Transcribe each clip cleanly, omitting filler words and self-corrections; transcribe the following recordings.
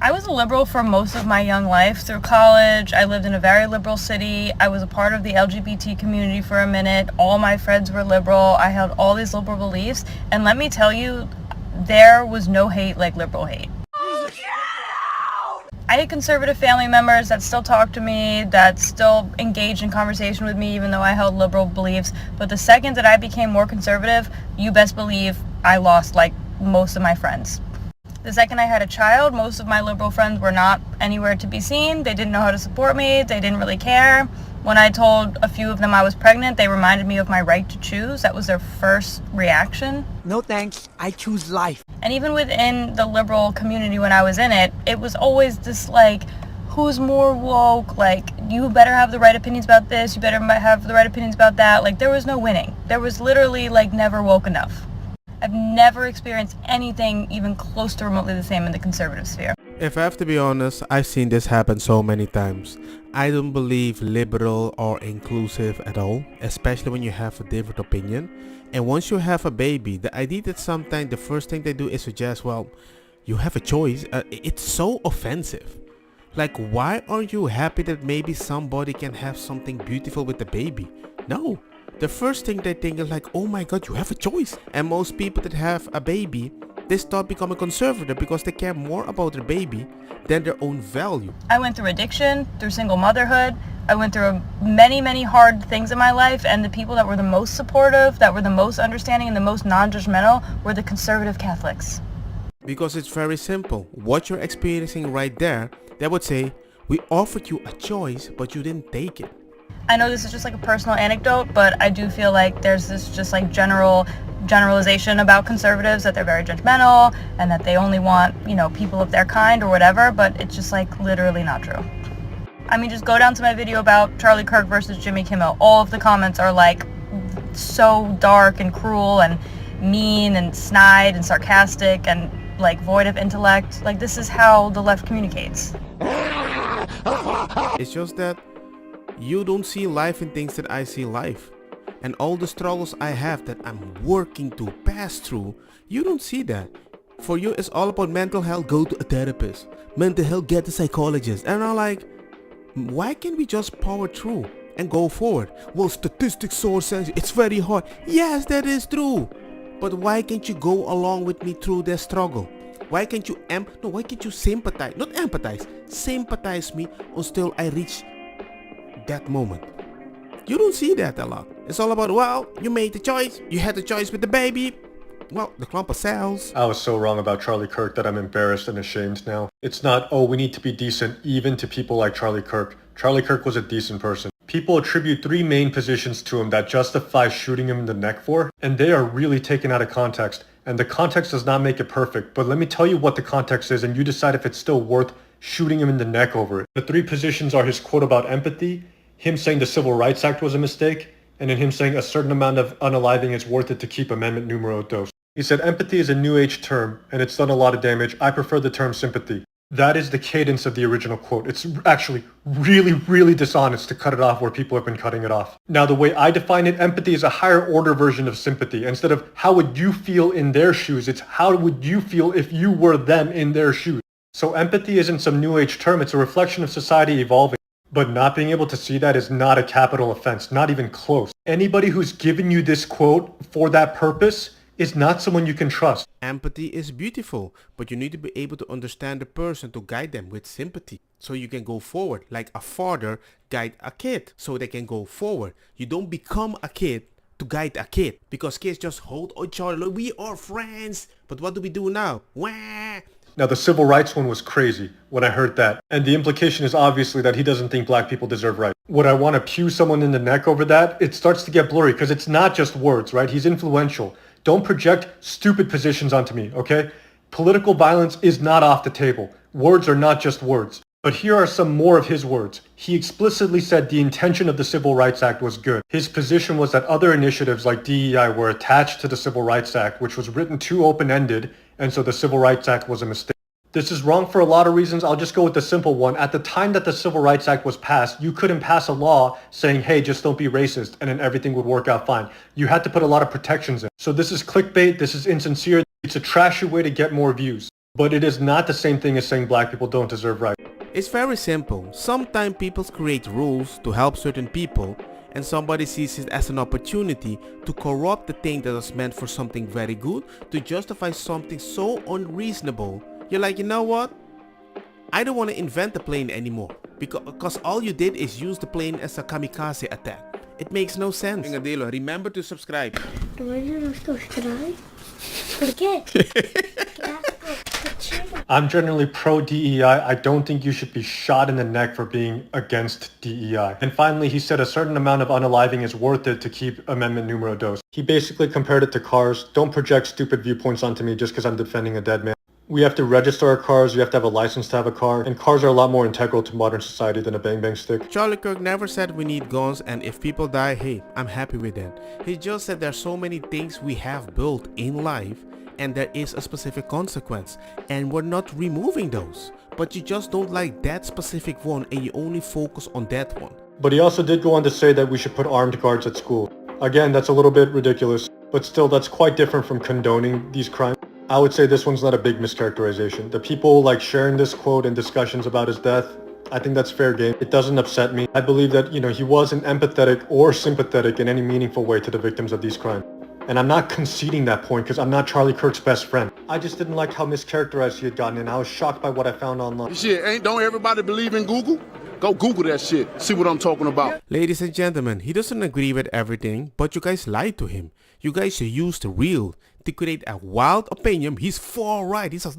I was a liberal for most of my young life. Through college, I lived in a very liberal city. I was a part of the LGBT community for a minute. All my friends were liberal. I held all these liberal beliefs. And let me tell you, there was no hate like liberal hate. I had conservative family members that still talk to me, that still engage in conversation with me, even though I held liberal beliefs. But the second that I became more conservative, you best believe I lost like most of my friends. The second I had a child, most of my liberal friends were not anywhere to be seen. They didn't know how to support me. They didn't really care. When I told a few of them I was pregnant, they reminded me of my right to choose. That was their first reaction. No thanks, I choose life. And even within the liberal community when I was in it, it was always this like, who's more woke? Like, you better have the right opinions about this. You better have the right opinions about that. Like, there was no winning. There was literally like never woke enough. I've never experienced anything even close to remotely the same in the conservative sphere. If I have to be honest, I've seen this happen so many times. I don't believe liberal or inclusive at all, especially when you have a different opinion. And once you have a baby, the idea that sometimes the first thing they do is suggest, well, you have a choice. It's so offensive. Like, why aren't you happy that maybe somebody can have something beautiful with the baby? No. The first thing they think is like, oh my god, you have a choice. And most people that have a baby, they start becoming conservative because they care more about their baby than their own value. I went through addiction, through single motherhood. I went through many hard things in my life, and the people that were the most supportive, that were the most understanding and the most non-judgmental were the conservative Catholics. Because it's very simple. What you're experiencing right there, they would say, we offered you a choice, but you didn't take it. I know this is just like a personal anecdote, but I do feel like there's this just like generalization about conservatives, that they're very judgmental and that they only want, you know, people of their kind or whatever, but it's just like literally not true. I mean, just go down to my video about Charlie Kirk versus Jimmy Kimmel. All of the comments are like so dark and cruel and mean and snide and sarcastic and like void of intellect. Like, this is how the left communicates. It's just that you don't see life in things that I see life. And all the struggles I have that I'm working to pass through, you don't see that. For you, it's all about mental health, go to a therapist. Mental health, get a psychologist. And I'm like, why can't we just power through and go forward? Well, statistics source says it's very hard. Yes, that is true. But why can't you go along with me through the struggle? Why can't you why can't you sympathize, not empathize, sympathize me until I reach that moment? You don't see that a lot. It's all about, well, you made the choice, you had the choice with the baby. Well, the clump of cells. I was so wrong about Charlie Kirk that I'm embarrassed and ashamed now. It's not, oh, we need to be decent even to people like Charlie Kirk. Charlie Kirk was a decent person. People attribute 3 main positions to him that justify shooting him in the neck for, and they are really taken out of context. And the context does not make it perfect, but let me tell you what the context is and you decide if it's still worth shooting him in the neck over it. The 3 positions are his quote about empathy, him saying the Civil Rights Act was a mistake, and then him saying a certain amount of unaliving is worth it to keep Amendment Numero Dos. He said empathy is a new age term, and it's done a lot of damage. I prefer the term sympathy. That is the cadence of the original quote. It's actually really dishonest to cut it off where people have been cutting it off. Now, the way I define it, empathy is a higher order version of sympathy. Instead of how would you feel in their shoes, it's how would you feel if you were them in their shoes. So empathy isn't some new age term, it's a reflection of society evolving. But not being able to see that is not a capital offense, not even close. Anybody who's given you this quote for that purpose is not someone you can trust. Empathy is beautiful, but you need to be able to understand the person to guide them with sympathy. So you can go forward, like a father guide a kid so they can go forward. You don't become a kid to guide a kid, because kids just hold each other, we are friends. But what do we do now? Wah! Now, the civil rights one was crazy when I heard that. And the implication is obviously that he doesn't think black people deserve rights. Would I want to pew someone in the neck over that? It starts to get blurry because it's not just words, right? He's influential. Don't project stupid positions onto me, okay? Political violence is not off the table. Words are not just words. But here are some more of his words. He explicitly said the intention of the Civil Rights Act was good. His position was that other initiatives like DEI were attached to the Civil Rights Act, which was written too open-ended, and so the Civil Rights Act was a mistake. This is wrong for a lot of reasons. I'll just go with the simple one. At the time that the Civil Rights Act was passed, you couldn't pass a law saying, hey, just don't be racist, and then everything would work out fine. You had to put a lot of protections in. So this is clickbait, this is insincere, it's a trashy way to get more views. But it is not the same thing as saying black people don't deserve rights. It's very simple. Sometimes people create rules to help certain people, and somebody sees it as an opportunity to corrupt the thing that was meant for something very good to justify something so unreasonable. You're like, you know what? I don't want to invent the plane anymore because all you did is use the plane as a kamikaze attack. It makes no sense. Remember to subscribe. ¿Por qué? I'm generally pro DEI. I don't think you should be shot in the neck for being against DEI. And finally, he said a certain amount of unaliving is worth it to keep amendment numero dos. He basically compared it to cars. Don't project stupid viewpoints onto me just because I'm defending a dead man. We have to register our cars, you have to have a license to have a car, and cars are a lot more integral to modern society than a bang-bang stick. Charlie Kirk never said we need guns, and if people die, hey, I'm happy with that. He just said there's so many things we have built in life, and there is a specific consequence, and we're not removing those. But you just don't like that specific one, and you only focus on that one. But he also did go on to say that we should put armed guards at school. Again, that's a little bit ridiculous, but still that's quite different from condoning these crimes. I would say this one's not a big mischaracterization. The people like sharing this quote in discussions about his death, I think that's fair game. It doesn't upset me. I believe that, he wasn't empathetic or sympathetic in any meaningful way to the victims of these crimes. And I'm not conceding that point because I'm not Charlie Kirk's best friend. I just didn't like how mischaracterized he had gotten, and I was shocked by what I found online. Shit, don't everybody believe in Google? Go Google that shit. See what I'm talking about. Ladies and gentlemen, he doesn't agree with everything, but you guys lied to him. You guys used real to create a wild opinion. He's far right. He's a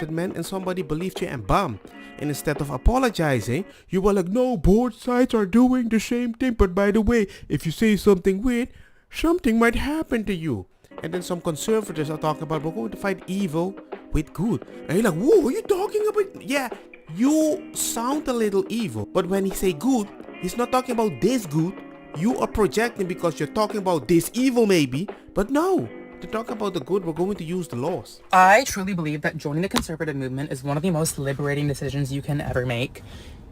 man, and somebody believed you and bam. And instead of apologizing, you were like, no, both sides are doing the same thing. But by the way, if you say something weird, something might happen to you. And then some conservatives are talking about we're going to fight evil with good. And you're like, whoa, what are you talking about? Yeah, you sound a little evil. But when he say good, he's not talking about this good. You are projecting because you're talking about this evil maybe, but no. To talk about the good, we're going to use the laws. I truly believe that joining the conservative movement is one of the most liberating decisions you can ever make.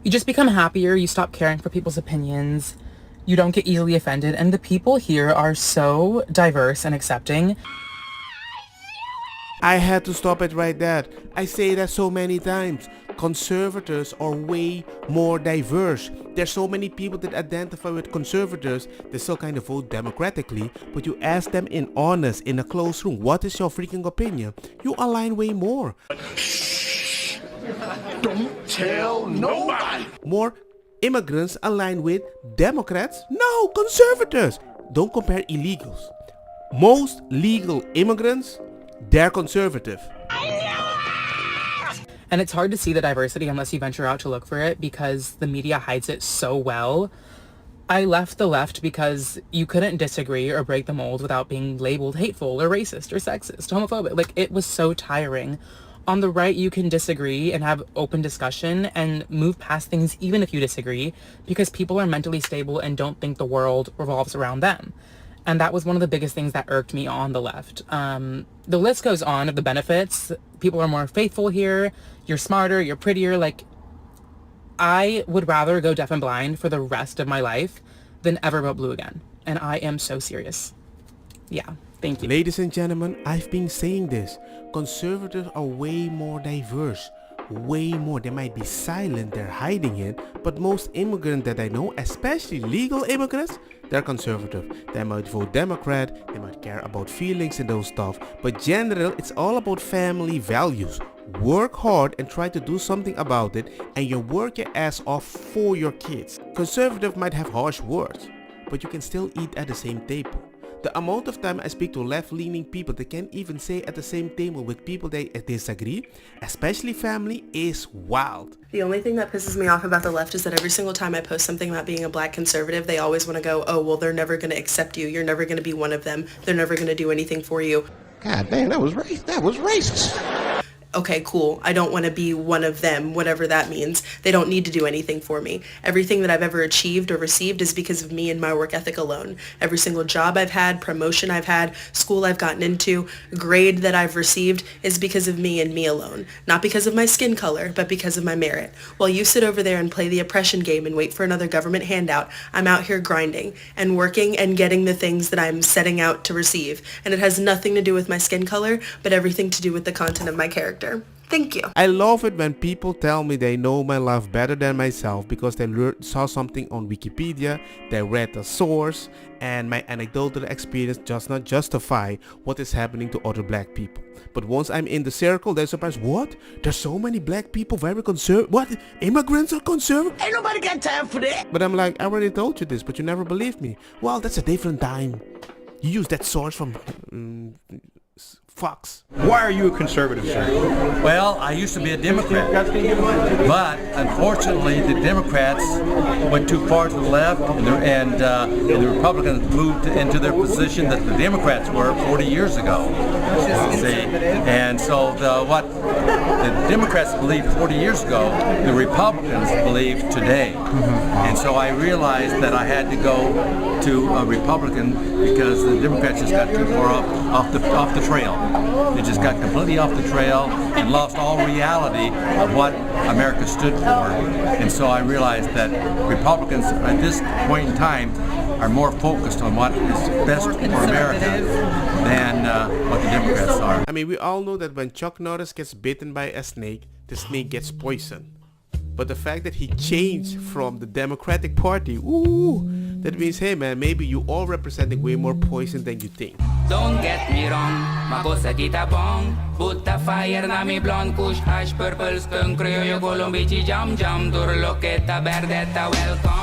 You just become happier, you stop caring for people's opinions, you don't get easily offended, and the people here are so diverse and accepting. I had to stop it right there. I say that so many times. Conservatives are way more diverse. There's so many people that identify with conservatives. They still kind of vote democratically, but you ask them in honest, in a closed room, what is your freaking opinion? You align way more. Shh. Don't tell nobody. More immigrants align with Democrats? No, conservatives. Don't compare illegals. Most legal immigrants, they're conservative. And it's hard to see the diversity unless you venture out to look for it because the media hides it so well. I left the left because you couldn't disagree or break the mold without being labeled hateful or racist or sexist, homophobic. Like, it was so tiring. On the right, you can disagree and have open discussion and move past things even if you disagree because people are mentally stable and don't think the world revolves around them. And that was one of the biggest things that irked me on the left. The list goes on of the benefits. People are more faithful here. You're smarter. You're prettier. Like, I would rather go deaf and blind for the rest of my life than ever vote blue again. And I am so serious. Yeah, thank you. Ladies and gentlemen, I've been saying this. Conservatives are way more diverse. Way more. They might be silent, they're hiding it, but most immigrants that I know, especially legal immigrants, they're conservative. They might vote Democrat, they might care about feelings and those stuff, but general, it's all about family values. Work hard and try to do something about it, and you work your ass off for your kids. Conservative might have harsh words, but you can still eat at the same table. The amount of time I speak to left-leaning people that can't even say at the same table with people they disagree, especially family, is wild. The only thing that pisses me off about the left is that every single time I post something about being a black conservative, they always want to go, oh, well, they're never going to accept you. You're never going to be one of them. They're never going to do anything for you. God damn, that was racist. okay, cool, I don't want to be one of them, whatever that means. They don't need to do anything for me. Everything that I've ever achieved or received is because of me and my work ethic alone. Every single job I've had, promotion I've had, school I've gotten into, grade that I've received is because of me and me alone. Not because of my skin color, but because of my merit. While you sit over there and play the oppression game and wait for another government handout, I'm out here grinding and working and getting the things that I'm setting out to receive. And it has nothing to do with my skin color, but everything to do with the content of my character. Thank you. I love it when people tell me they know my life better than myself because they saw something on Wikipedia, they read the source, and my anecdotal experience does not justify what is happening to other black people. But once I'm in the circle, they're surprised, what? There's so many black people very conservative. What? Immigrants are conservative? Ain't nobody got time for that. But I'm like, I already told you this, but you never believed me. Well, that's a different time. You use that source from Fox. Why are you a conservative, sir? Well, I used to be a Democrat, but unfortunately the Democrats went too far to the left, and the Republicans moved into their position that the Democrats were 40 years ago. See, and so what the Democrats believed 40 years ago, the Republicans believe today. And so I realized that I had to go to a Republican because the Democrats just got too far off the trail. They just got completely off the trail and lost all reality of what America stood for. And so I realized that Republicans at this point in time are more focused on what is best for America than what the Democrats are. I mean, we all know that when Chuck Norris gets bitten by a snake, the snake gets poisoned. But the fact that he changed from the Democratic Party, ooh, that means, hey man, maybe you all representing way more poison than you think. Don't get me wrong, makosa kita bong. Put the fire na mi blonde kush hash purple skunk criollo colombici jam jam. Turlo que ta verdetta welcome.